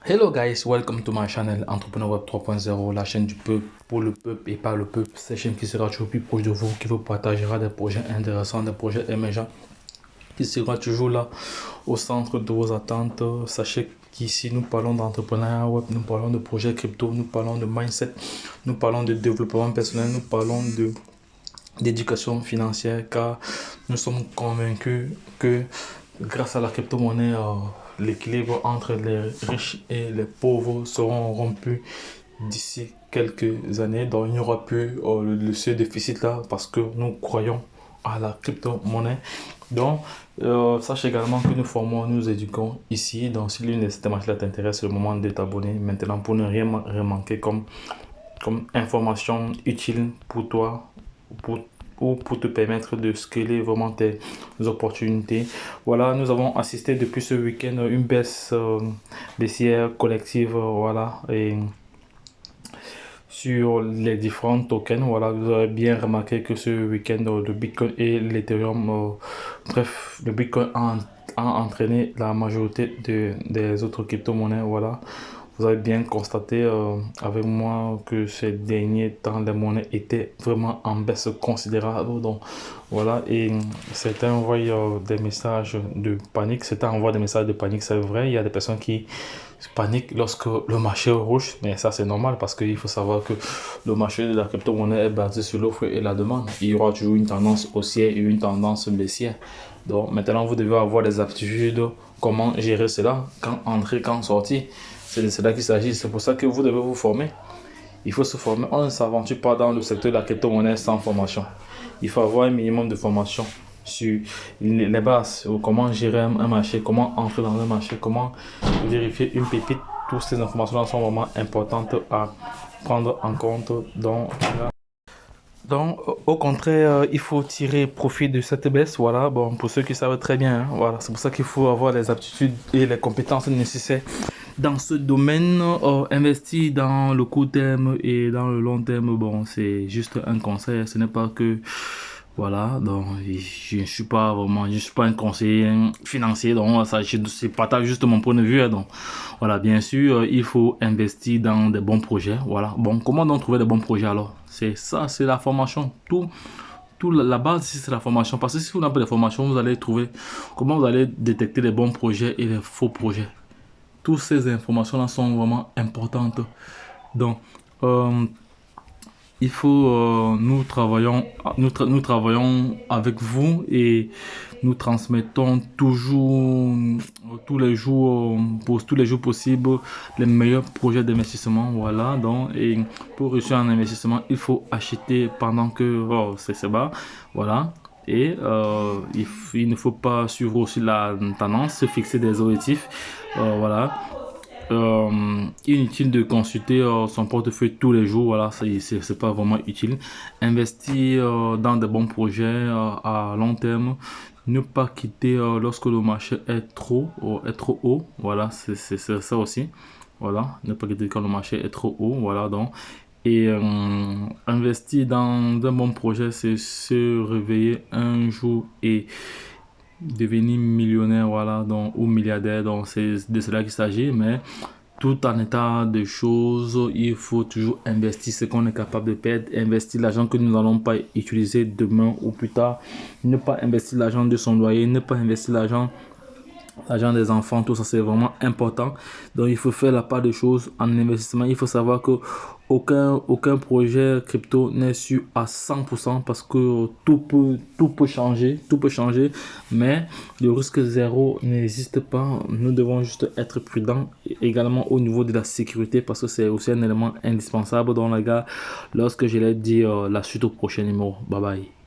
Hello guys, welcome to my channel Entrepreneur Web 3.0, la chaîne du peuple, pour le peuple et par le peuple. Cette chaîne qui sera toujours plus proche de vous, qui vous partagera des projets intéressants, des projets émergents, qui sera toujours là au centre de vos attentes. Sachez qu'ici nous parlons d'entrepreneuriat web, nous parlons de projets crypto, nous parlons de mindset, nous parlons de développement personnel, nous parlons d'éducation financière, car nous sommes convaincus que grâce à la crypto-monnaie, l'équilibre entre les riches et les pauvres seront rompus d'ici quelques années. Donc il n'y aura plus ce déficit là parce que nous croyons à la crypto-monnaie. Donc sache également que nous formons, nous éduquons ici. Donc si l'une de ces thématiques t'intéresse, c'est le moment de t'abonner maintenant pour ne rien manquer comme information utile pour toi, pour te permettre de scaler vraiment tes opportunités. Voilà, nous avons assisté depuis ce week-end à une baisse baissière collective, voilà, et sur les différents tokens. Voilà, vous avez bien remarqué que ce week-end, le Bitcoin et l'Ethereum, bref, le Bitcoin a entraîné la majorité des autres crypto-monnaies. Voilà. Vous avez bien constaté avec moi que ces derniers temps, les monnaies étaient vraiment en baisse considérable. Donc voilà, et certains envoient des messages de panique. Certains envoient des messages de panique, c'est vrai. Il y a des personnes qui paniquent lorsque le marché est rouge, mais ça c'est normal parce qu'il faut savoir que le marché de la crypto-monnaie est basé sur l'offre et la demande. Il y aura toujours une tendance haussière et une tendance baissière. Donc maintenant, vous devez avoir des aptitudes, comment gérer cela, quand entrer, quand sortir. C'est de cela qu'il s'agit. C'est pour ça que vous devez vous former. Il faut se former. On ne s'aventure pas dans le secteur de la crypto-monnaie sans formation. Il faut avoir un minimum de formation sur les bases, comment gérer un marché, comment entrer dans un marché, comment vérifier une pépite. Toutes ces informations sont vraiment importantes à prendre en compte. Donc, au contraire, il faut tirer profit de cette baisse. Voilà, bon, pour ceux qui savent très bien, hein, voilà, c'est pour ça qu'il faut avoir les aptitudes et les compétences nécessaires dans ce domaine. Investir dans le court terme et dans le long terme, bon, c'est juste un conseil. Ce n'est pas que, voilà, donc je ne suis pas vraiment, je suis pas un conseiller financier, donc ça, je partage juste mon point de vue. Hein, donc, voilà, bien sûr, il faut investir dans des bons projets. Voilà, bon, comment donc trouver des bons projets alors? C'est ça, c'est la formation. Tout la base, c'est la formation. Parce que si vous n'avez pas de formation, vous allez trouver comment vous allez détecter les bons projets et les faux projets. Toutes ces informations-là sont vraiment importantes. Donc, il faut, nous travaillons avec vous et nous transmettons toujours, tous les jours possibles, les meilleurs projets d'investissement. Voilà. Donc, et pour réussir un investissement, il faut acheter pendant que c'est bas. Voilà. Et il ne faut pas suivre aussi la tendance, se fixer des objectifs. Voilà. Inutile de consulter son portefeuille tous les jours. Voilà, c'est pas vraiment utile. Investir dans de bons projets à long terme. Ne pas quitter lorsque le marché est trop haut. Voilà, c'est ça aussi. Voilà, ne pas quitter quand le marché est trop haut. Voilà, donc. Et investir dans un bon projet, c'est se réveiller un jour et devenir millionnaire, voilà, donc, ou milliardaire. Donc c'est de cela qu'il s'agit, mais tout en état de choses, il faut toujours investir ce qu'on est capable de perdre, investir l'argent que nous n'allons pas utiliser demain ou plus tard, ne pas investir l'argent de son loyer, ne pas investir l'argent des enfants, tout ça c'est vraiment important. Donc il faut faire la part des choses en investissement. Il faut savoir que aucun projet crypto n'est sûr à 100% parce que tout peut changer, mais le risque zéro n'existe pas. Nous devons juste être prudents également au niveau de la sécurité parce que c'est aussi un élément indispensable dans les gars. Lorsque je l'ai dit, la suite au prochain numéro. Bye bye.